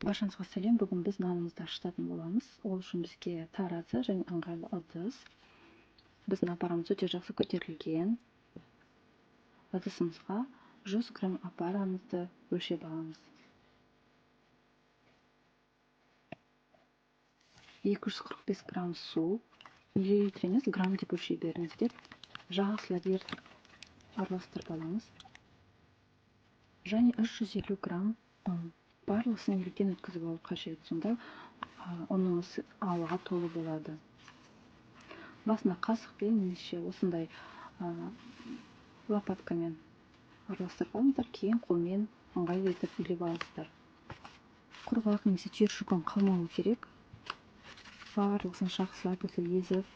Баршаңызға сәлем. Бүгін біз нанымызды ашытатын боламыз. Ол үшін бізге таразы және ыңғайлы ыдыс. Біздің апарамыз өте жақсы көтерілген. Ыдысымызға 100 грамм апарамызды өлшеп аламыз. 245 грамм су, миллилитр емес, грамм деп өлшей беріңіздер. Жақсылап ертіп араластырып аламыз. Және 350 грамм барлығын елден өткізіп алу қажет. Сонда ұнымыз ауаға толы болады. Басына қасықпен немесе осындай лопаткамен араластырып алыңыздар, кейін қолмен ыңғайлы етіп илеп алыңыздар. Құрғақ немесе түйіршіккен қалмауы керек. Барлығын жақсылап езіп,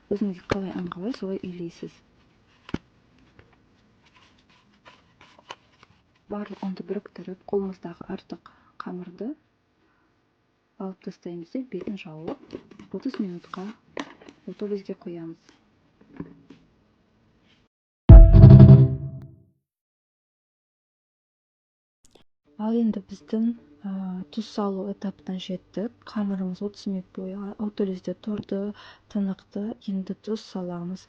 өзіңізге қалай ыңғайлы солай илейсіз. Барлық ұнды біріктіріп, қолымыздағы артық қамырды алып тастаймыз да бетін жауып 30 минутқа отолезге қоямыз. Ал енді біздің тұз салу этапына жеттік. Қамырымыз 30 минут бойы отолезде тұрды, тынықты. Енді тұз саламыз.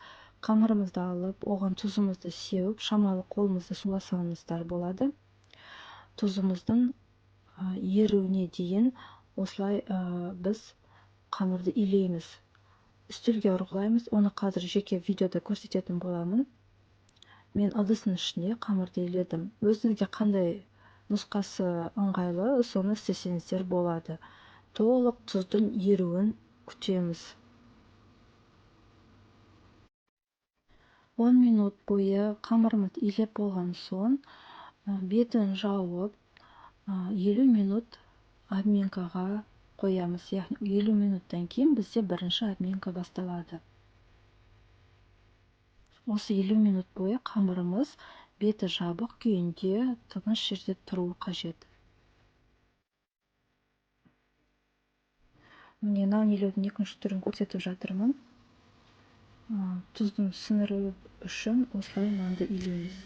Қамырымызды алып, оған тұзымызды сеуіп, шамалы қолымызды суға салыңыздар болады. Тұзымыздың еруіне дейін осылай біз қамырды илейміз. Үстелге ұрғылаймыз. Оны қазір жеке видеода көрсететін боламын. Мен ыдыстың ішіне қамырды иледім. Өзіңізге қандай нұсқасы ыңғайлы, соны істесеңіздер болады. Толық тұздың еруін күтеміз. 10 минут бойы қамырымыз илеп болған соң бетін жауып 50 минут обменкаға қоямыз. Яғни 50 минуттан кейін бізде бірінші обменка басталады. Осы 50 минут бойы қамырымыз беті жабық күйінде тыныш жерде тұруы қажет. Міне нан илеудің екінші түрін көрсетіп жатырмын. Тұздың сіңіруі үшін осылай нанды илейміз.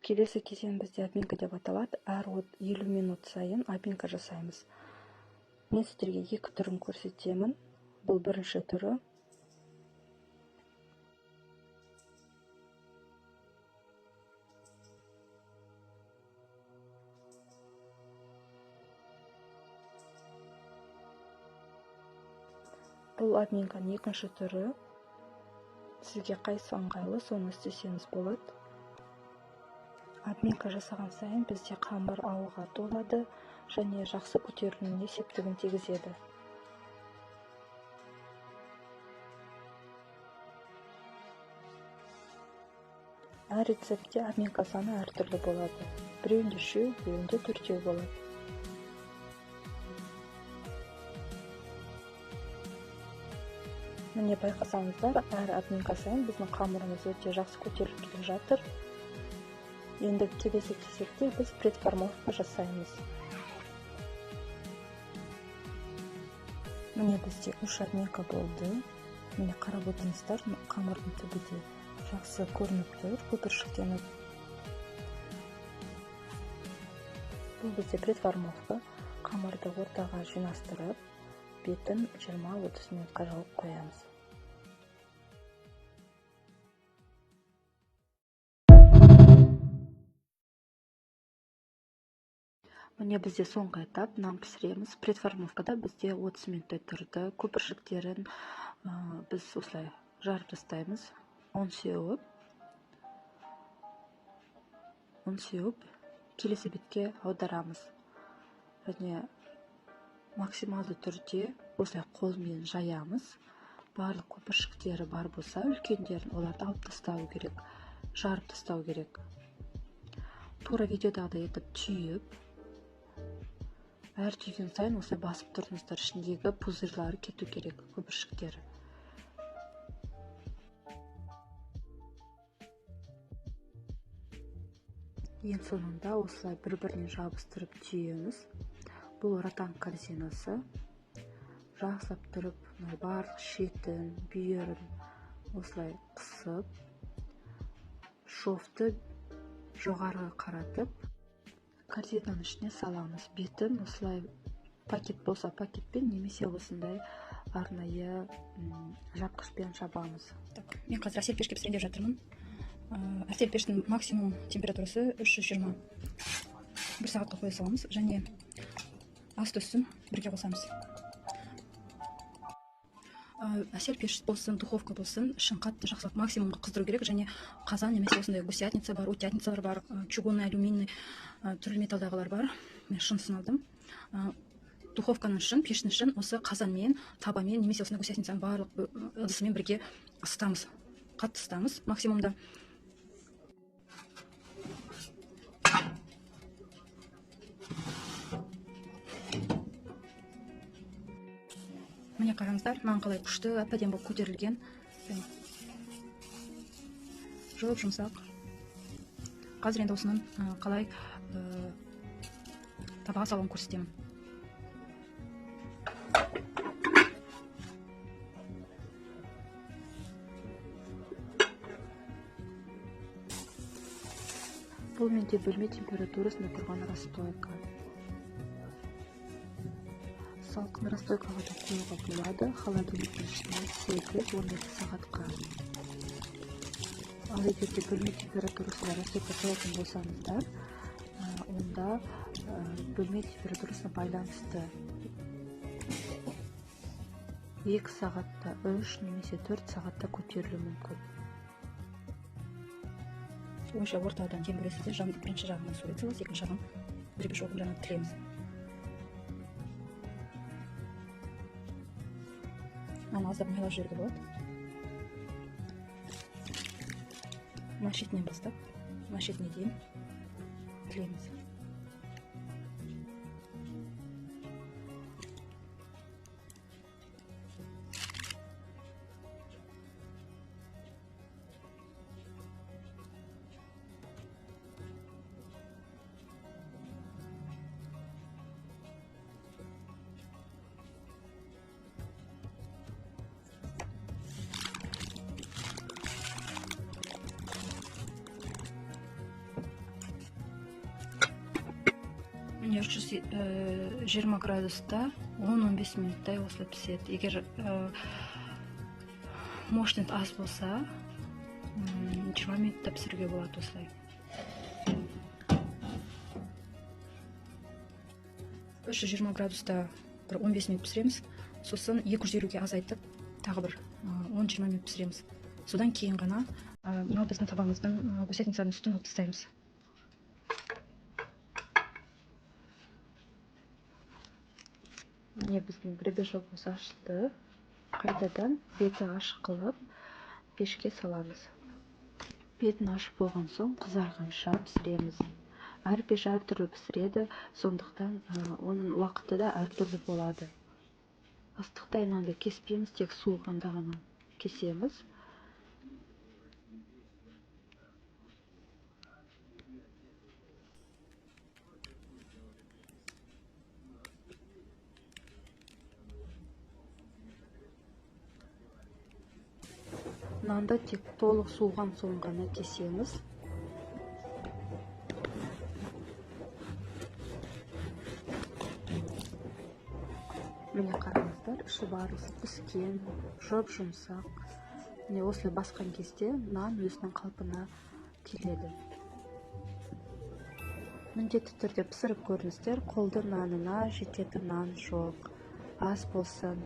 Келесі кезең бізде обменка деп аталады. Әр 50 минут сайын обменка жасаймыз. Мен сіздерге екі түрін көрсетемін. Бұл бірінші түрі. Бұл обменканың екінші түрі. Сізге қайсы ыңғайлы, соны істесеңіз болады. Обменка жасаған сайын бізде қамыр ауаға толады және жақсы көтерілуіне септігін тигізеді. Әр рецептте обменка саны әртүрлі болады. Біреуінде 3, біреуінде 4 болады. Міне байқасаңыздар, әр обменка сайын біздің қамырымыз өте жақсы көтеріліп келе жатыр. Енді келесі кезекте біз предформовка жасаймыз. Міне бізде 3 обменка болды. Міне қарап отырыңыздар, қамырдың түбі де жақсы көрініп тұр, көпіршіктеніп. Бұл бізде предформовка. Қамырды ортаға жинастырып, бетін 20-30 минутқа жауып қоямыз. Міне бізде соңғы этап, нан пісіреміз. Предформовкада бізде 30 минуттай тұрды. Көпіршіктерін біз осылай жарып тастаймыз. Un сеуіп, келесі бетке аударамыз. Және максималды түрде осылай қолмен жаямыз. Барлық көпіршіктері бар болса, үлкендерін оларды алып тастау керек, жарып тастау керек. Тура видеодағыдай етіп түйіп, әр түйген сайын осылай басып тұрыңыздар, ішіндегі пузырлары кету керек, көпіршіктері. Ең соңында осылай бір-біріне жабыстырып түйеміз. Бұл ротанг корзинасы. Жақсылап тұрып, барлық шетін, бүйірін осылай қысып, шовты жоғарғы қаратып, корзинаның ішіне саламыз. Бетін осылай пакет болса пакетпен, немесе осындай арнайы жапқышпен жабамыз. Мен қазір әсел пешке пісірейін деп жатырмын. Әсел пештің максимум температурасы 320. 1 сағатқа қоя саламыз, және асты үстін бірге қосамыз. Әсел пеш болсын, духовка болсын, ішін қатты жақсылап максимумға қыздыру керек, және қазан немесе осындай гусятница бар, утятницалар бар, чугунный, алюминий түрлі металдағылар бар. Мен шынысын алдым. Духовканың ішін, пештің ішін осы қазанмен, табамен немесе осындай гусятницаның барлық ыдысымен бірге ысытамыз. Қатты ысытамыз максимумда. Міне қараңыздар, маған қалай күшті, әп-әдемі болып көтерілген. Жолып жұмсақ. Қазір енді осының қалай табаға салуын көрсетемін. Бұл менде бөлме температурасында тұрған расстойка. Салқын расстойкаға да қоюға болады, холодильниктің ішіне 8-12 сағатқа. Ал егерде бөлме температурасында расстойка қоятын болсаңыздар, онда бөлме температурасына байланысты 2 сағатта, 3 немесе 4 сағатта көтерілуі мүмкін. Ойша ортадан тең көресіздер, бірінші жағынан сурет саламыз, екінші жағын гребешокпен жаңа тілеміз. Аздап майлап жіберуге болады. Мына шетінен бастап, мына шетіне дейін тілеміз. Міне 320 градуста 10-15 минуттай осылай піседі. Егер мощность аз болса, 20 минутта пісіруге болады осылай. 320 градуста 15 минут пісіреміз. Сосын 220-ге азайтып, тағы бір 10-20 минут пісіреміз. Содан кейін ғана мынау біздің табамыздың гусятницаның үстін алып тастаймыз. Міне біздің гребешогымыз ашылды. Қайтадан беті ашық қылып пешке саламыз. Бетін ашып болған соң қызарғанша пісіреміз. Әр пеш әртүрлі пісіреді, сондықтан оның уақыты да әртүрлі болады. Ыстықта айналды кеспейміз, тек суығанда ғана кесеміз. Нанды тек толық суыған соң ғана кесеміз. Міне қараңыздар, іші барлығы піскен, жұмсақ. Міне осылай басқан кезде нан өзінің қалпына келеді. Міндетті түрде пісіріп көріңіздер, қолды нанына жететін нан жоқ. Аз болсын,